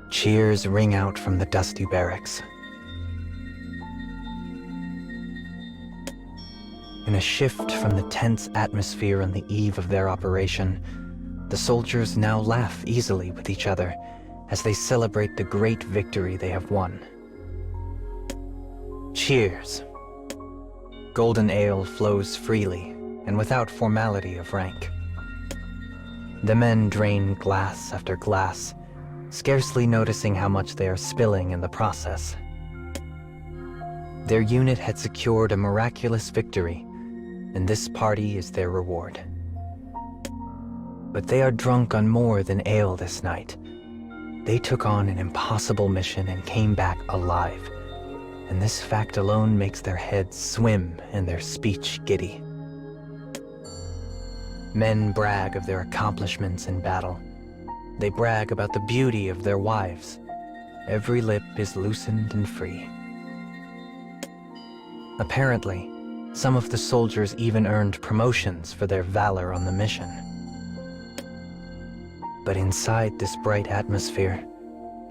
Cheers ring out from the dusty barracks. In a shift from the tense atmosphere on the eve of their operation, the soldiers now laugh easily with each other as they celebrate the great victory they have won. Cheers! Golden ale flows freely and without formality of rank. The men drain glass after glass, scarcely noticing how much they are spilling in the process. Their unit had secured a miraculous victory, and this party is their reward. But they are drunk on more than ale this night. They took on an impossible mission and came back alive, and this fact alone makes their heads swim and their speech giddy. Men brag of their accomplishments in battle. They brag about the beauty of their wives. Every lip is loosened and free. Apparently, some of the soldiers even earned promotions for their valor on the mission. But inside this bright atmosphere,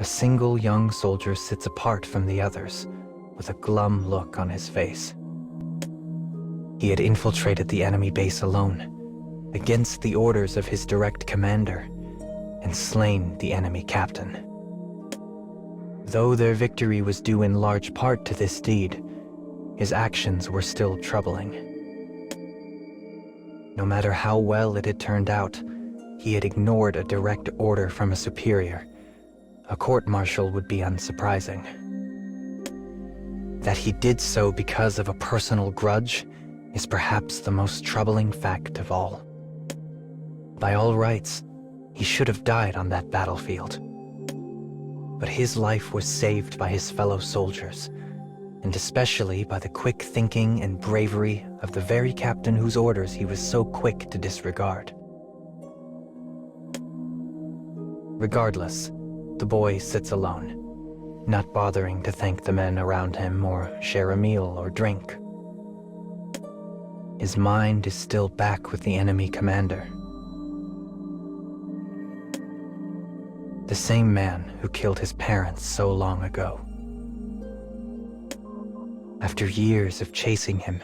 a single young soldier sits apart from the others, with a glum look on his face. He had infiltrated the enemy base alone, against the orders of his direct commander, and slain the enemy captain. Though their victory was due in large part to this deed, his actions were still troubling. No matter how well it had turned out, he had ignored a direct order from a superior. A court-martial would be unsurprising. That he did so because of a personal grudge is perhaps the most troubling fact of all. By all rights, he should have died on that battlefield. But his life was saved by his fellow soldiers, and especially by the quick thinking and bravery of the very captain whose orders he was so quick to disregard. Regardless, the boy sits alone, not bothering to thank the men around him or share a meal or drink. His mind is still back with the enemy commander. The same man who killed his parents so long ago. After years of chasing him,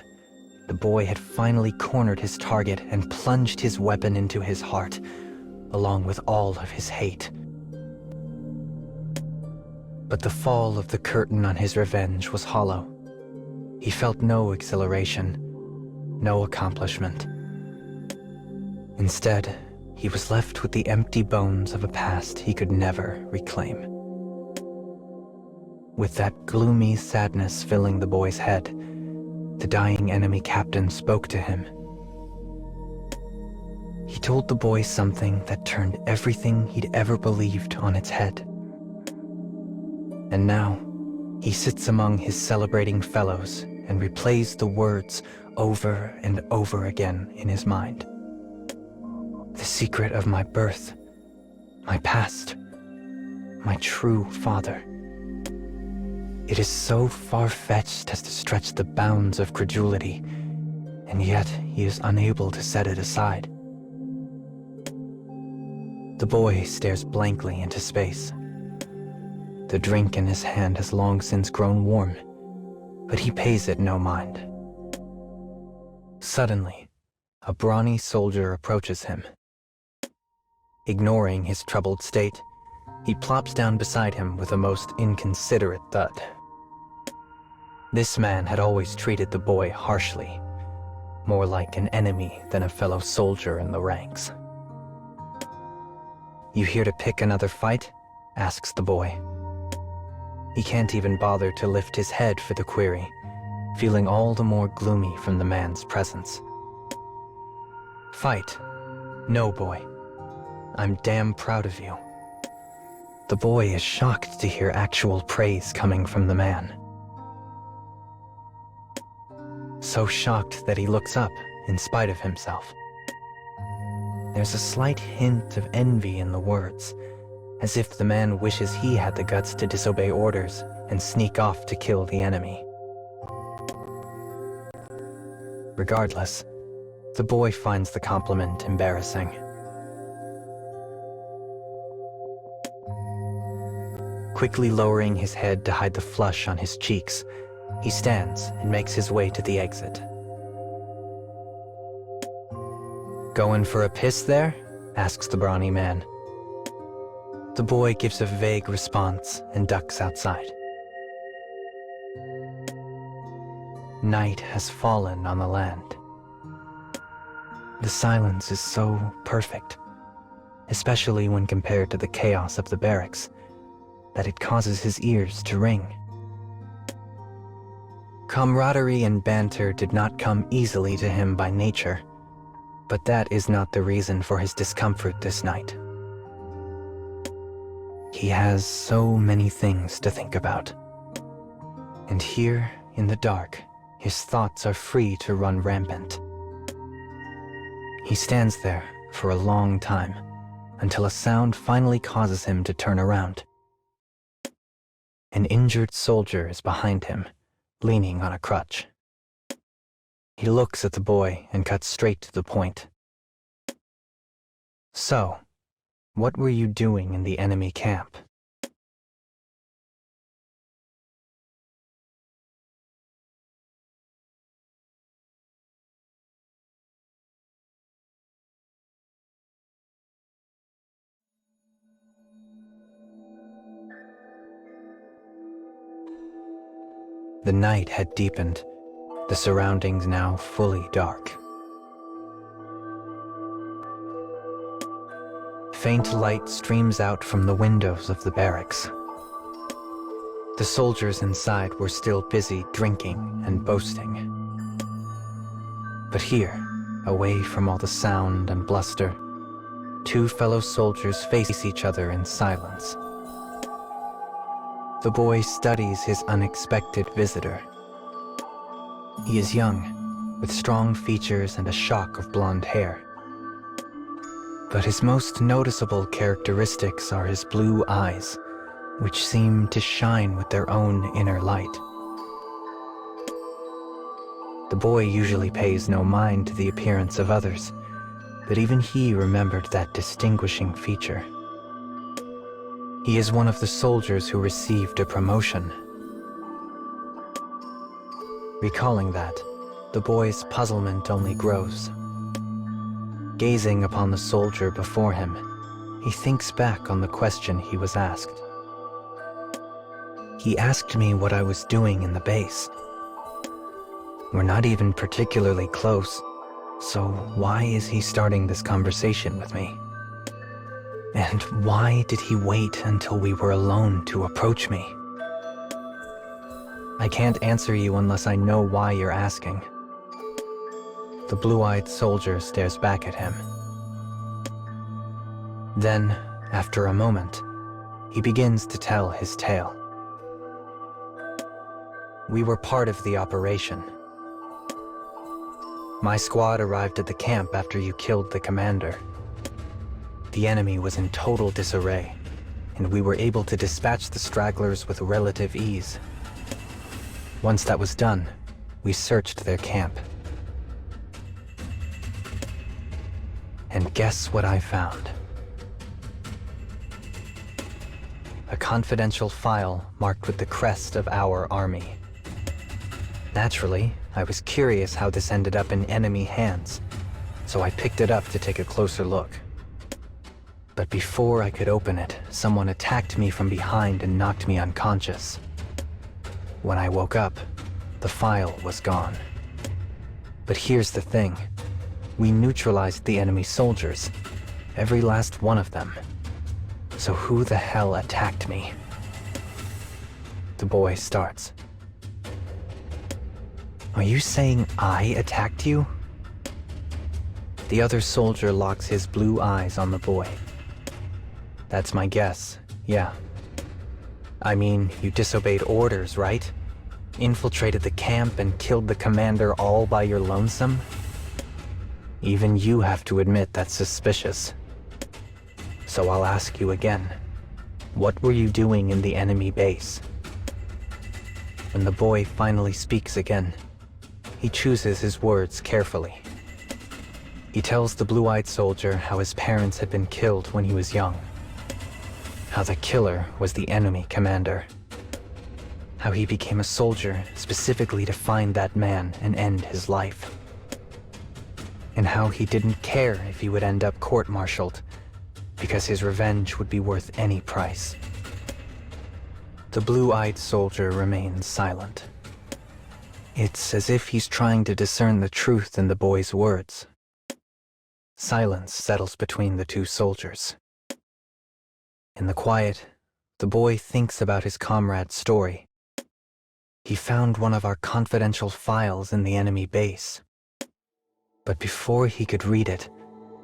the boy had finally cornered his target and plunged his weapon into his heart, along with all of his hate. But the fall of the curtain on his revenge was hollow. He felt no exhilaration, no accomplishment. Instead, he was left with the empty bones of a past he could never reclaim. With that gloomy sadness filling the boy's head, the dying enemy captain spoke to him. He told the boy something that turned everything he'd ever believed on its head. And now, he sits among his celebrating fellows and replays the words over and over again in his mind. The secret of my birth, my past, my true father. It is so far-fetched as to stretch the bounds of credulity, and yet he is unable to set it aside. The boy stares blankly into space. The drink in his hand has long since grown warm, but he pays it no mind. Suddenly, a brawny soldier approaches him. Ignoring his troubled state, he plops down beside him with a most inconsiderate thud. This man had always treated the boy harshly, more like an enemy than a fellow soldier in the ranks. "You here to pick another fight?" asks the boy. He can't even bother to lift his head for the query, feeling all the more gloomy from the man's presence. "Fight? No, boy. I'm damn proud of you." The boy is shocked to hear actual praise coming from the man. So shocked that he looks up in spite of himself. There's a slight hint of envy in the words, as if the man wishes he had the guts to disobey orders and sneak off to kill the enemy. Regardless, the boy finds the compliment embarrassing. Quickly lowering his head to hide the flush on his cheeks, he stands and makes his way to the exit. "Going for a piss there?" asks the brawny man. The boy gives a vague response and ducks outside. Night has fallen on the land. The silence is so perfect, especially when compared to the chaos of the barracks, that it causes his ears to ring. Camaraderie and banter did not come easily to him by nature, but that is not the reason for his discomfort this night. He has so many things to think about. And here, in the dark, his thoughts are free to run rampant. He stands there for a long time, until a sound finally causes him to turn around. An injured soldier is behind him, leaning on a crutch. He looks at the boy and cuts straight to the point. "So, what were you doing in the enemy camp?" The night had deepened, the surroundings now fully dark. Faint light streams out from the windows of the barracks. The soldiers inside were still busy drinking and boasting. But here, away from all the sound and bluster, two fellow soldiers face each other in silence. The boy studies his unexpected visitor. He is young, with strong features and a shock of blonde hair. But his most noticeable characteristics are his blue eyes, which seem to shine with their own inner light. The boy usually pays no mind to the appearance of others, but even he remembered that distinguishing feature. He is one of the soldiers who received a promotion. Recalling that, the boy's puzzlement only grows. Gazing upon the soldier before him, he thinks back on the question he was asked. He asked me what I was doing in the base. We're not even particularly close, so why is he starting this conversation with me? And why did he wait until we were alone to approach me? I can't answer you unless I know why you're asking. The blue-eyed soldier stares back at him. Then, after a moment, he begins to tell his tale. We were part of the operation. My squad arrived at the camp after you killed the commander. The enemy was in total disarray, and we were able to dispatch the stragglers with relative ease. Once that was done, we searched their camp. And guess what I found? A confidential file marked with the crest of our army. Naturally, I was curious how this ended up in enemy hands, so I picked it up to take a closer look. But before I could open it, someone attacked me from behind and knocked me unconscious. When I woke up, the file was gone. But here's the thing. We neutralized the enemy soldiers, every last one of them. So who the hell attacked me? The boy starts. Are you saying I attacked you? The other soldier locks his blue eyes on the boy. That's my guess, yeah. I mean, you disobeyed orders, right? Infiltrated the camp and killed the commander all by your lonesome? Even you have to admit that's suspicious. So I'll ask you again. What were you doing in the enemy base? When the boy finally speaks again, he chooses his words carefully. He tells the blue-eyed soldier how his parents had been killed when he was young. How the killer was the enemy commander. How he became a soldier specifically to find that man and end his life. And how he didn't care if he would end up court-martialed, because his revenge would be worth any price. The blue-eyed soldier remains silent. It's as if he's trying to discern the truth in the boy's words. Silence settles between the two soldiers. In the quiet, the boy thinks about his comrade's story. He found one of our confidential files in the enemy base. But before he could read it,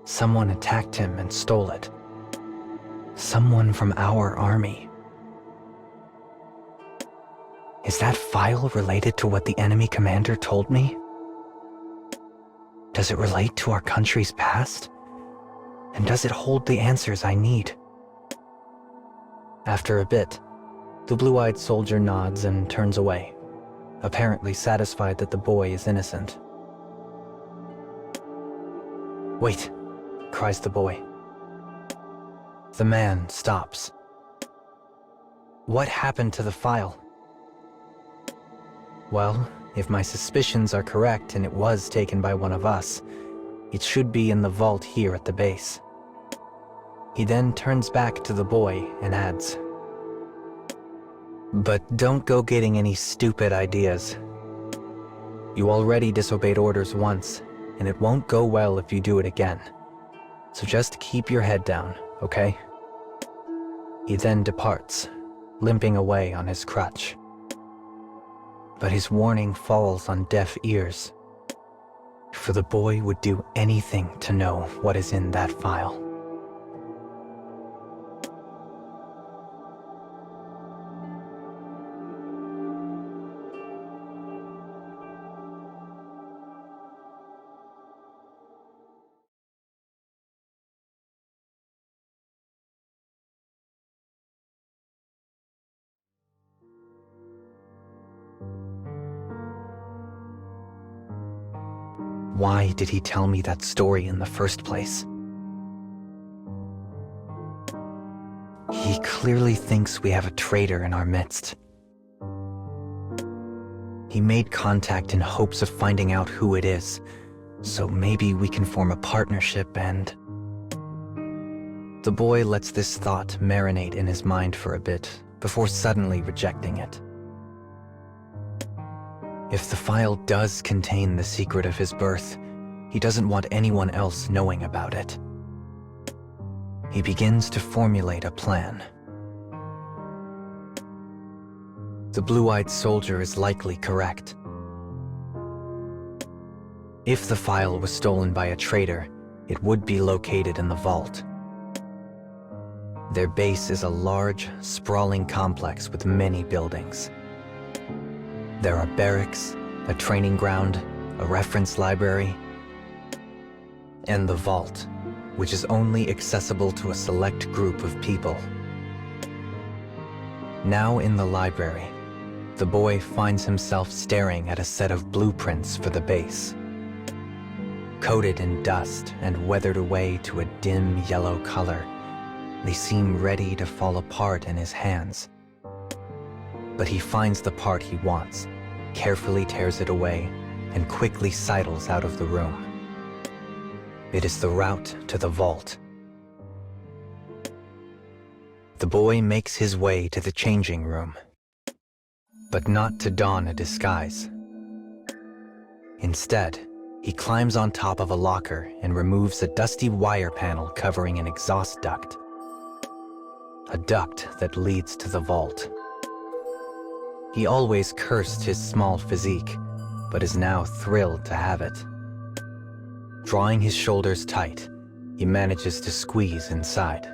someone attacked him and stole it. Someone from our army. Is that file related to what the enemy commander told me? Does it relate to our country's past? And does it hold the answers I need? After a bit, the blue-eyed soldier nods and turns away, apparently satisfied that the boy is innocent. "Wait," cries the boy. The man stops. "What happened to the file?" "Well, if my suspicions are correct and it was taken by one of us, it should be in the vault here at the base." He then turns back to the boy and adds, "But don't go getting any stupid ideas. You already disobeyed orders once, and it won't go well if you do it again. So just keep your head down, okay?" He then departs, limping away on his crutch. But his warning falls on deaf ears, for the boy would do anything to know what is in that file. Why did he tell me that story in the first place? He clearly thinks we have a traitor in our midst. He made contact in hopes of finding out who it is, so maybe we can form a partnership and... The boy lets this thought marinate in his mind for a bit before suddenly rejecting it. If the file does contain the secret of his birth, he doesn't want anyone else knowing about it. He begins to formulate a plan. The blue-eyed soldier is likely correct. If the file was stolen by a traitor, it would be located in the vault. Their base is a large, sprawling complex with many buildings. There are barracks, a training ground, a reference library, and the vault, which is only accessible to a select group of people. Now in the library, the boy finds himself staring at a set of blueprints for the base. Coated in dust and weathered away to a dim yellow color, they seem ready to fall apart in his hands. But he finds the part he wants, carefully tears it away, and quickly sidles out of the room. It is the route to the vault. The boy makes his way to the changing room, but not to don a disguise. Instead, he climbs on top of a locker and removes a dusty wire panel covering an exhaust duct. A duct that leads to the vault. He always cursed his small physique, but is now thrilled to have it. Drawing his shoulders tight, he manages to squeeze inside.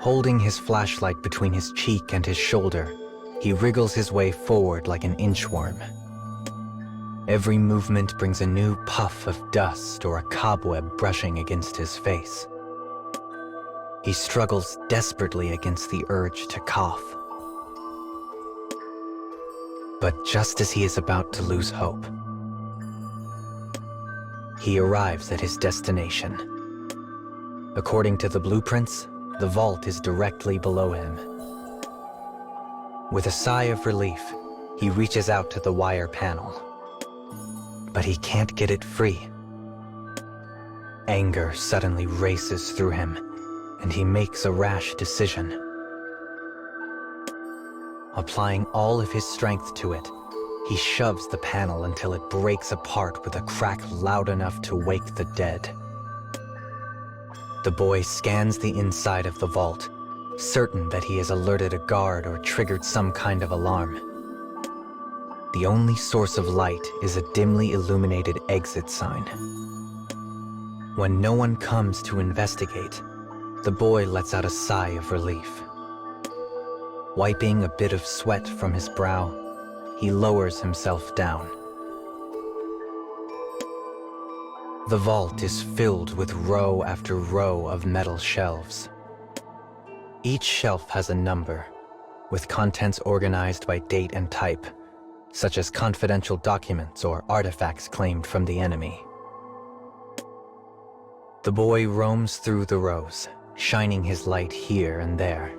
Holding his flashlight between his cheek and his shoulder, he wriggles his way forward like an inchworm. Every movement brings a new puff of dust or a cobweb brushing against his face. He struggles desperately against the urge to cough. But just as he is about to lose hope, he arrives at his destination. According to the blueprints, The vault is directly below him. With a sigh of relief, he reaches out to the wire panel. But he can't get it free. Anger suddenly races through him, and he makes a rash decision. Applying all of his strength to it, he shoves the panel until it breaks apart with a crack loud enough to wake the dead. The boy scans the inside of the vault, certain that he has alerted a guard or triggered some kind of alarm. The only source of light is a dimly illuminated exit sign. When no one comes to investigate, the boy lets out a sigh of relief. Wiping a bit of sweat from his brow, he lowers himself down. The vault is filled with row after row of metal shelves. Each shelf has a number, with contents organized by date and type, such as confidential documents or artifacts claimed from the enemy. The boy roams through the rows, shining his light here and there.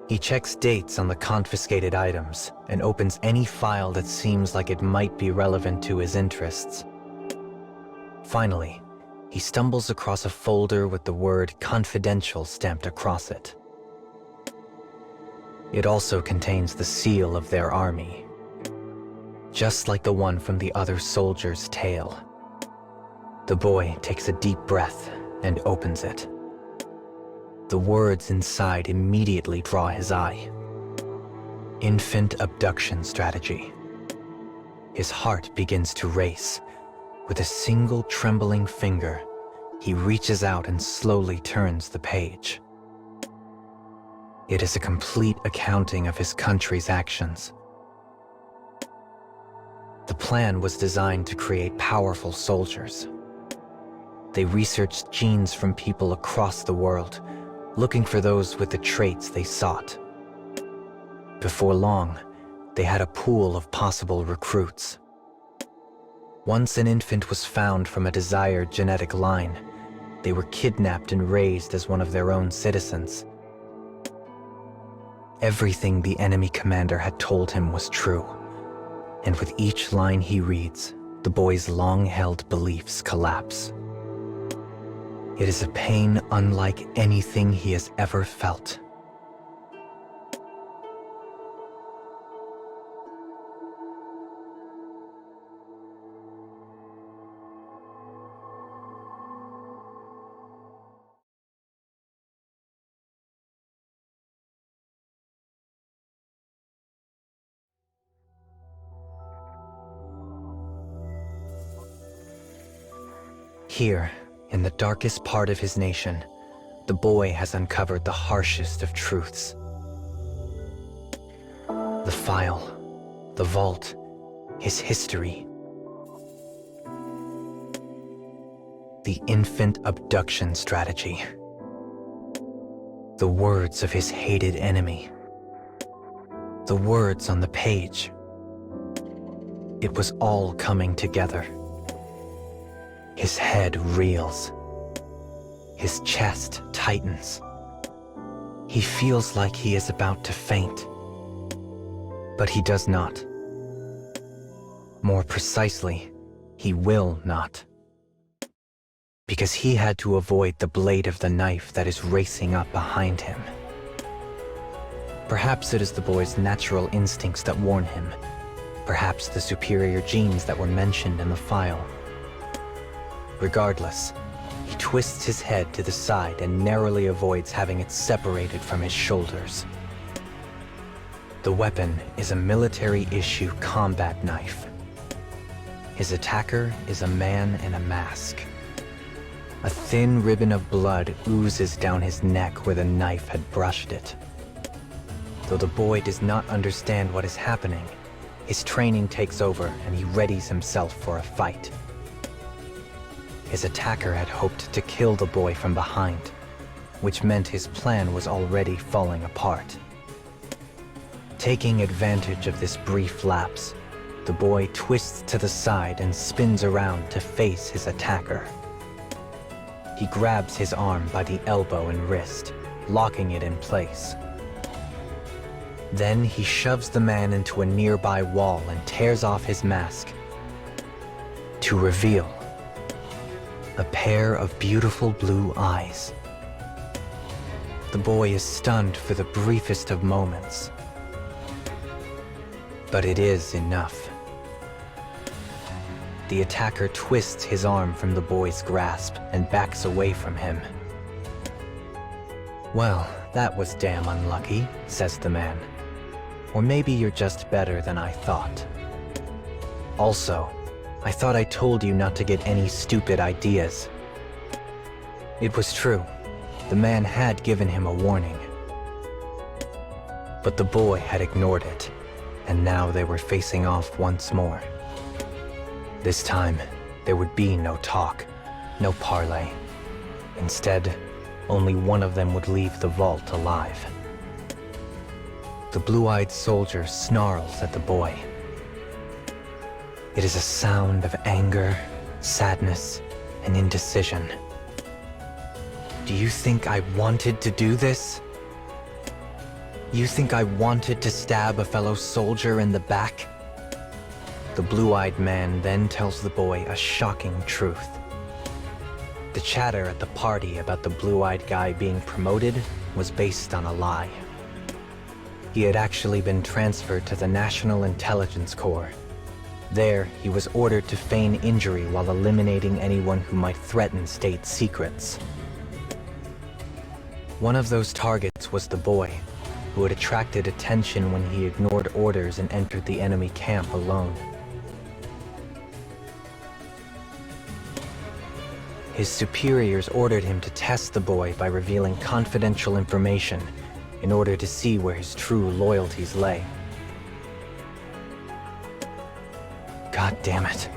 He checks dates on the confiscated items and opens any file that seems like it might be relevant to his interests. Finally, he stumbles across a folder with the word "confidential" stamped across it. It also contains the seal of their army, just like the one from the other soldier's tale. The boy takes a deep breath and opens it. The words inside immediately draw his eye. Infant abduction strategy. His heart begins to race. With a single trembling finger, he reaches out and slowly turns the page. It is a complete accounting of his country's actions. The plan was designed to create powerful soldiers. They researched genes from people across the world, looking for those with the traits they sought. Before long, they had a pool of possible recruits. Once an infant was found from a desired genetic line, they were kidnapped and raised as one of their own citizens. Everything the enemy commander had told him was true, and with each line he reads, the boy's long-held beliefs collapse. It is a pain unlike anything he has ever felt. Here, in the darkest part of his nation, the boy has uncovered the harshest of truths. The file, the vault, his history. The infant abduction strategy. The words of his hated enemy. The words on the page. It was all coming together. His head reels. His chest tightens. He feels like he is about to faint. But he does not. More precisely, he will not. Because he had to avoid the blade of the knife that is racing up behind him. Perhaps it is the boy's natural instincts that warn him. Perhaps the superior genes that were mentioned in the file. Regardless, he twists his head to the side and narrowly avoids having it separated from his shoulders. The weapon is a military-issue combat knife. His attacker is a man in a mask. A thin ribbon of blood oozes down his neck where the knife had brushed it. Though the boy does not understand what is happening, his training takes over and he readies himself for a fight. His attacker had hoped to kill the boy from behind, which meant his plan was already falling apart. Taking advantage of this brief lapse, the boy twists to the side and spins around to face his attacker. He he grabs his arm by the elbow and wrist, locking it in place. Then he shoves the man into a nearby wall and tears off his mask to reveal a pair of beautiful blue eyes. The boy is stunned for the briefest of moments, but it is enough. The attacker twists his arm from the boy's grasp and backs away from him. "Well, that was damn unlucky," says the man. "Or maybe you're just better than I thought. Also, I thought I told you not to get any stupid ideas." It was true. The man had given him a warning. But the boy had ignored it, and now they were facing off once more. This time, there would be no talk, no parley. Instead, only one of them would leave the vault alive. The blue-eyed soldier snarls at the boy. It is a sound of anger, sadness, and indecision. "Do you think I wanted to do this? You think I wanted to stab a fellow soldier in the back?" The blue-eyed man then tells the boy a shocking truth. The chatter at the party about the blue-eyed guy being promoted was based on a lie. He had actually been transferred to the National Intelligence Corps. There, he was ordered to feign injury while eliminating anyone who might threaten state secrets. One of those targets was the boy, who had attracted attention when he ignored orders and entered the enemy camp alone. His superiors ordered him to test the boy by revealing confidential information in order to see where his true loyalties lay. "God damn it,"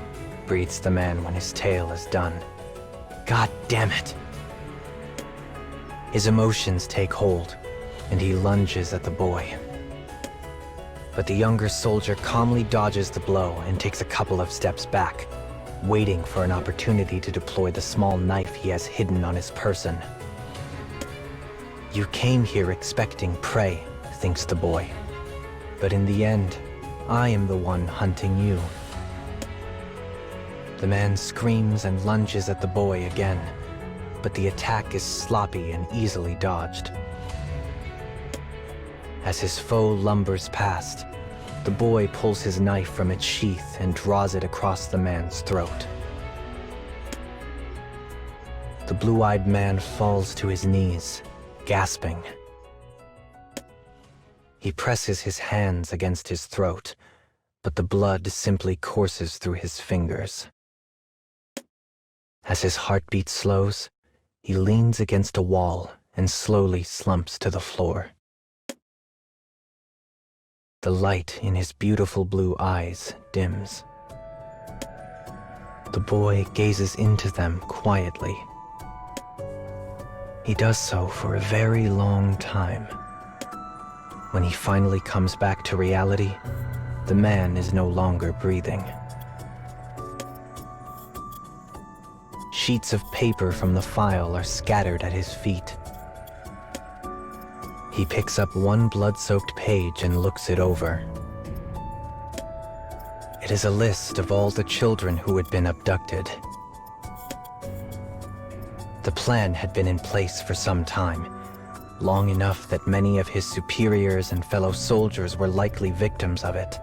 breathes the man when his tale is done. "God damn it." His emotions take hold, and he lunges at the boy. But the younger soldier calmly dodges the blow and takes a couple of steps back, waiting for an opportunity to deploy the small knife he has hidden on his person. "You came here expecting prey," thinks the boy. "But in the end, I am the one hunting you." The man screams and lunges at the boy again, but the attack is sloppy and easily dodged. As his foe lumbers past, the boy pulls his knife from its sheath and draws it across the man's throat. The blue-eyed man falls to his knees, gasping. He presses his hands against his throat, but the blood simply courses through his fingers. As his heartbeat slows, he leans against a wall and slowly slumps to the floor. The light in his beautiful blue eyes dims. The boy gazes into them quietly. He does so for a very long time. When he finally comes back to reality, the man is no longer breathing. Sheets of paper from the file are scattered at his feet. He picks up one blood-soaked page and looks it over. It is a list of all the children who had been abducted. The plan had been in place for some time, long enough that many of his superiors and fellow soldiers were likely victims of it.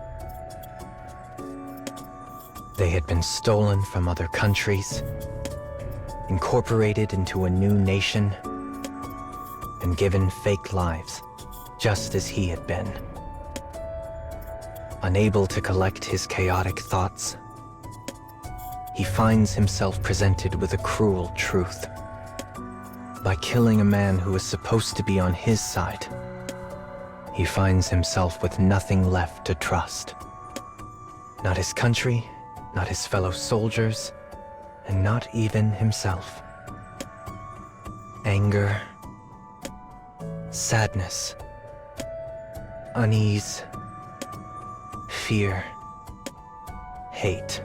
They had been stolen from other countries, incorporated into a new nation, and given fake lives, just as he had been. Unable to collect his chaotic thoughts, he finds himself presented with a cruel truth. By killing a man who is supposed to be on his side, he finds himself with nothing left to trust. Not his country, not his fellow soldiers, and not even himself. Anger, sadness, unease, fear, hate.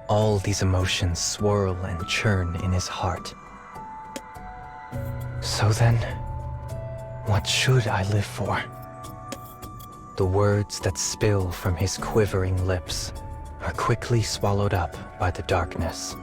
All these emotions swirl and churn in his heart. So then, what should I live for? The words that spill from his quivering lips are quickly swallowed up by the darkness.